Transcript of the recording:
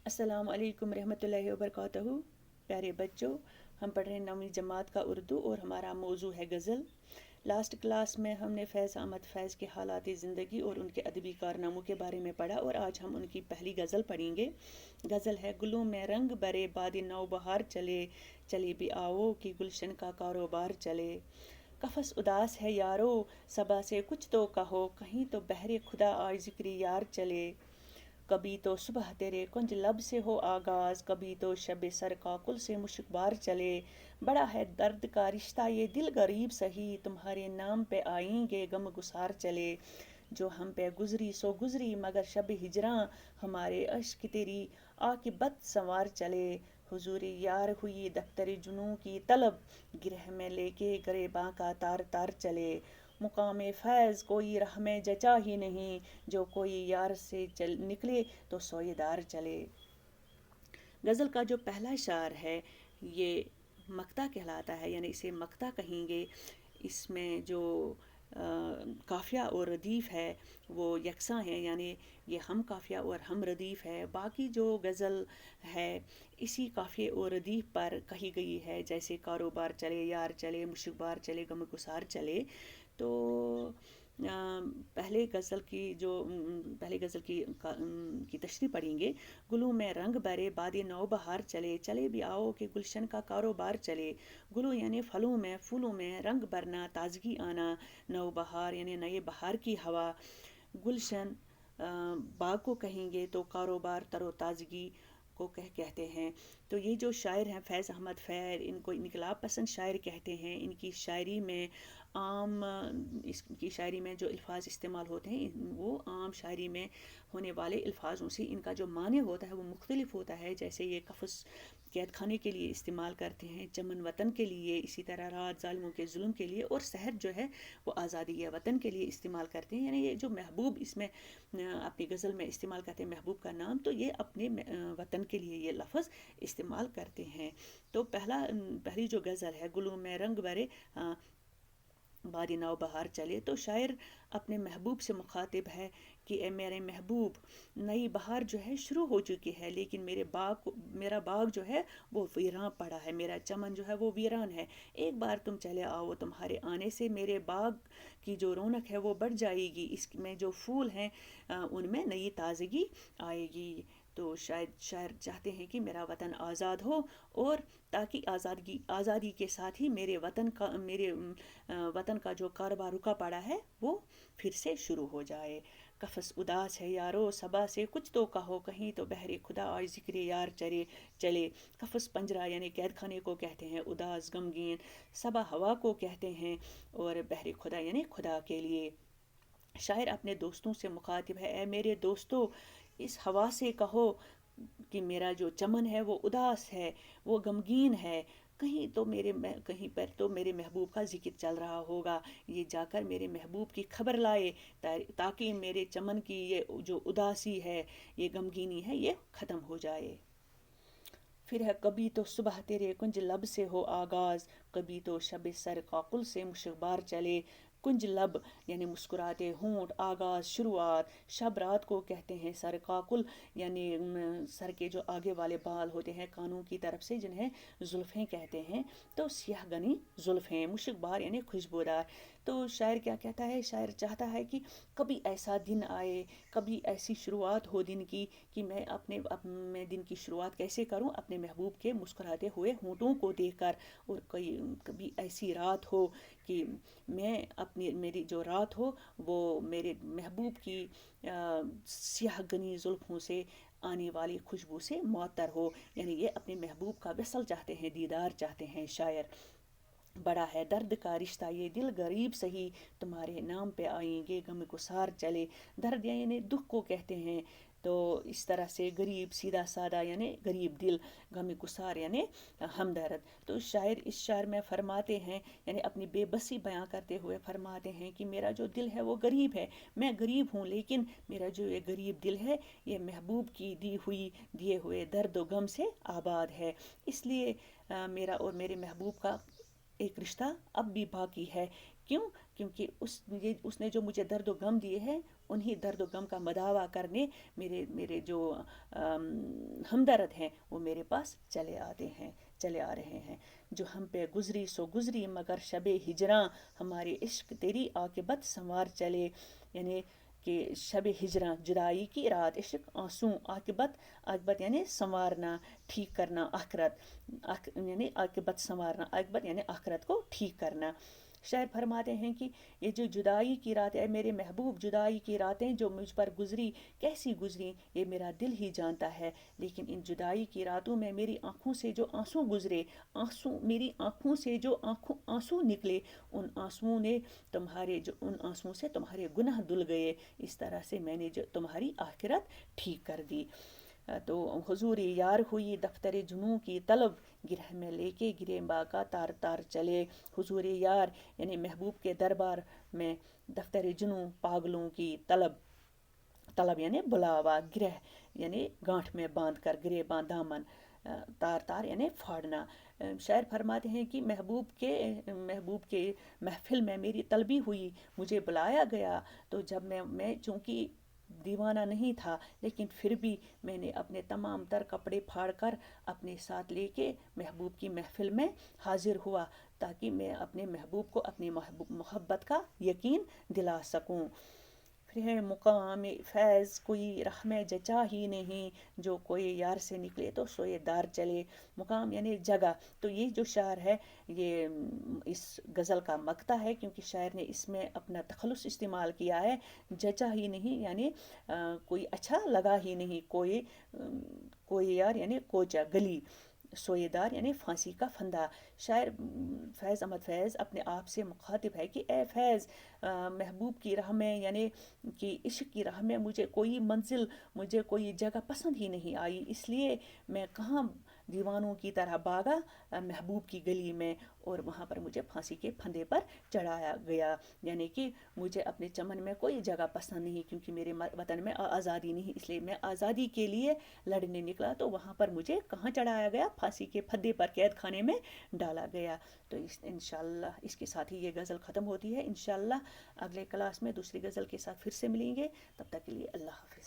अस्सलाम वालेकुम रहमतुल्लाहि व बरकातहू। प्यारे बच्चों, हम पढ़ रहे हैं 9वीं जमात का उर्दू और हमारा मौजू है गज़ल। लास्ट क्लास में हमने फैज़ अहमद फैज़ के हालात ज़िंदगी और उनके अदबी कारनामों के बारे में पढ़ा और आज हम उनकी पहली गज़ल पढ़ेंगे। गज़ल है गुलों में रंग भरे बादी नौ बहार चले, चले भी आओ कि गुलशन का कारोबार चले। कफस उदास है यारो, सबा से कुछ तो कहो, कहीं तो बहरे खुदा आज ज़िक्र यार चले। कभी तो सुबह तेरे कुंज लब से हो आगाज़, कभी तो शब सर का कुल से मुश्कबार चले। बड़ा है दर्द का रिश्ता ये दिल गरीब सही, तुम्हारे नाम पे आएंगे गम गुसार चले। जो हम पे गुजरी सो गुजरी मगर शब हिजरा, हमारे अश्क तेरी आकिबत संवार चले। हुजूर यार हुई दफ्तर जुनू की तलब, गिरह में लेके गरेबां का तार तार चले। मुकाम फैज़ कोई राह में जचा ही नहीं, जो कोई यार से चल निकले तो सोएदार चले। गज़ल का जो पहला शार है ये मक्ता कहलाता है, यानी इसे मक्ता कहेंगे। इसमें जो काफ़िया और रदीफ़ है वो यकसा हैं, यानी ये हम काफ़िया और हम रदीफ़ है। बाकी जो गज़ल है इसी काफ़िए और रदीफ़ पर कही गई है, जैसे कारोबार चले, यार चले, मुश्कबार चले, गम गुसार चले। तो पहले गज़ल की तशरीह पढ़ेंगे। गुलों में रंग भरे बादे नौ बहार चले, चले भी आओ कि गुलशन का कारोबार चले। गुलों यानी फलों में, फूलों में, रंग भरना, ताजगी आना, नौ बहार यानी नए बहार की हवा, गुलशन बाग को कहेंगे, तो कारोबार तरोताज़गी को कहते हैं। तो ये जो शायर हैं फैज़ अहमद फैर, इनको इनकलाब पसंद शायर कहते हैं। इनकी शायरी में इसकी शायरी में जो अल्फाज इस्तेमाल होते हैं वो आम शायरी में होने वाले अल्फाजों से इनका जो माने होता है वो मुख्तलिफ होता है। जैसे ये कफ़स कैद खाने के लिए इस्तेमाल करते हैं, चमन वतन के लिए, इसी तरह रात जालिमों के जुल्म के लिए, और सहर जो है वो आज़ादी या वतन के लिए इस्तेमाल करते हैं। यानी ये जो महबूब इसमें अपनी गज़ल में इस्तेमाल करते हैं महबूब का नाम, तो ये अपने वतन के लिए ये लफ्ज़ इस्तेमाल करते हैं। तो पहली जो गज़ल है गुलों में रंग भरे बादी नौ बहार चले, तो शायर अपने महबूब से मुखातिब है कि ए मेरे महबूब, नई बहार जो है शुरू हो चुकी है, लेकिन मेरा बाग जो है वो वीरान पड़ा है, मेरा चमन जो है वो वीरान है। एक बार तुम चले आओ, तुम्हारे आने से मेरे बाग की जो रौनक है वो बढ़ जाएगी, इसमें जो फूल हैं उनमें नई ताज़गी आएगी। तो शायद शायर चाहते हैं कि मेरा वतन आज़ाद हो, और ताकि आज़ादी के साथ ही मेरे वतन का जो कारोबार रुका पड़ा है वो फिर से शुरू हो जाए। कफस उदास है यारो, सबा से कुछ तो कहो, कहीं तो बहरे खुदा आज ज़िक्र यार चले। कफस पंजरा यानी कैद खाने को कहते हैं, उदास गमगीन सबा हवा को कहते हैं, और बहरे खुदा यानी खुदा के लिए। शायर अपने दोस्तों से मुखातिब है, ए मेरे दोस्तों, इस हवा से कहो कि मेरा जो चमन है वो उदास है, वो गमगीन है। कहीं पर तो मेरे महबूब का जिक्र चल रहा होगा, ये जाकर मेरे महबूब की खबर लाए, ताकि मेरे चमन की ये जो उदासी है, ये गमगीनी है, ये ख़त्म हो जाए। फिर है कभी तो सुबह तेरे कुंज लब से हो आगाज़, कभी तो शब सर काकुल से मुशबार चले। कुंज लब यानी मुस्कुराते होंठ, आगाज़ शुरुआत, शब रात को कहते हैं, सर काकुल यानी सर के जो आगे वाले बाल होते हैं कानों की तरफ से, जिन्हें जुल्फ़ें कहते हैं। तो सियाह गनी जुल्फ़ें, मुशबार यानी खुशबूदार। तो शायर क्या कहता है, शायर चाहता है कि कभी ऐसा दिन आए, कभी ऐसी शुरुआत हो दिन की, कि मैं दिन की शुरुआत कैसे करूं, अपने महबूब के मुस्कुराते हुए होंठों को देखकर। और कभी ऐसी रात हो कि मेरी जो रात हो वो मेरे महबूब की स्याह गनी जुल्फ़ों से आने वाली खुशबू से मुअत्तर हो। यानी ये अपने महबूब का वसल चाहते हैं, दीदार चाहते हैं शायर। बड़ा है दर्द का रिश्ता ये दिल गरीब सही, तुम्हारे नाम पे आएंगे गम गुसार चले। दर्द यानी दुख को कहते हैं, तो इस तरह से गरीब सीधा सादा यानी गरीब दिल, गम गुसार यानी हमदर्द। तो शायर इस शायर में फरमाते हैं, यानी अपनी बेबसी बयां करते हुए फरमाते हैं कि मेरा जो दिल है वो गरीब है, मैं गरीब हूँ, लेकिन मेरा जो ये गरीब दिल है ये महबूब की दिए हुए दर्द व गम से आबाद है। इसलिए मेरा और मेरे महबूब का एक रिश्ता अब भी बाकी है। क्यों? क्योंकि उसने जो मुझे दर्द व गम दिए हैं انہی درد و غم کا مداوا کرنے میرے جو ہمدرد ہیں وہ میرے پاس چلے آ رہے ہیں. جو ہم پہ گزری سو گزری مگر شب ہجراں، ہمارے عشق تیری عاقبت سنوار چلے. یعنی کہ شب ہجراں جدائی کی رات، عشق آنسو، عاقبت یعنی سنوارنا، ٹھیک کرنا آخرت، یعنی عاقبت سنوارنا، عاقبت یعنی آخرت کو ٹھیک کرنا. شاعر فرماتے ہیں کہ یہ جو جدائی کی راتیں، اے میرے محبوب، جدائی کی راتیں جو مجھ پر گزری، کیسی گزری یہ میرا دل ہی جانتا ہے. لیکن ان جدائی کی راتوں میں میری آنکھوں سے جو آنسو گزرے، میری آنکھوں سے جو آنسو نکلے، ان آنسوؤں نے ان آنسوؤں سے تمہارے گناہ دل گئے. اس طرح سے میں نے جو تمہاری آخرت ٹھیک کر دی. تو حضور یار ہوئی دفتر جنوں کی طلب، گرہ میں لے کے گرے باغا تار تار چلے. حضور یار یعنی محبوب کے دربار میں دفتر جنوں، پاگلوں کی طلب یعنی بلاوا، گرہ یعنی گانٹھ میں باندھ کر، گرے دامن، تار تار یعنی پھاڑنا. شاعر فرماتے ہیں کہ محبوب کے محفل میں میری طلبی ہوئی، مجھے بلایا گیا. تو جب میں چونکہ دیوانہ نہیں تھا، لیکن پھر بھی میں نے اپنے تمام تر کپڑے پھاڑ کر اپنے ساتھ لے کے محبوب کی محفل میں حاضر ہوا، تاکہ میں اپنے محبوب کو اپنی محبت کا یقین دلا سکوں. پھر ہے مقام فیض کوئی راہ میں جچا ہی نہیں، جو کوئی یار سے نکلے تو سوئے دار چلے. مقام یعنی جگہ. تو یہ جو شعر ہے یہ اس غزل کا مقطع ہے، کیونکہ شاعر نے اس میں اپنا تخلص استعمال کیا ہے. جچا ہی نہیں یعنی کوئی اچھا لگا ہی نہیں، کوئی یار یعنی کوچا گلی، سوئے دار یعنی پھانسی کا پھندا. شاعر فیض احمد فیض اپنے آپ سے مخاطب ہے کہ اے فیض، محبوب کی راہ میں یعنی کہ عشق کی راہ میں مجھے کوئی منزل، مجھے کوئی جگہ پسند ہی نہیں آئی، اس لیے میں کہاں دیوانوں کی طرح بھاگا محبوب کی گلی میں، اور وہاں پر مجھے پھانسی کے پھندے پر چڑھایا گیا. یعنی کہ مجھے اپنے چمن میں کوئی جگہ پسند نہیں، کیونکہ میرے وطن میں آزادی نہیں، اس لیے میں آزادی کے لیے لڑنے نکلا، تو وہاں پر مجھے کہاں چڑھایا گیا؟ پھانسی کے پھندے پر، قید خانے میں ڈالا گیا. تو انشاءاللہ اس کے ساتھ ہی یہ غزل ختم ہوتی ہے. انشاءاللہ اگلے کلاس میں دوسری غزل کے ساتھ پھر سے ملیں گے. تب تک کے لیے اللہ حافظ.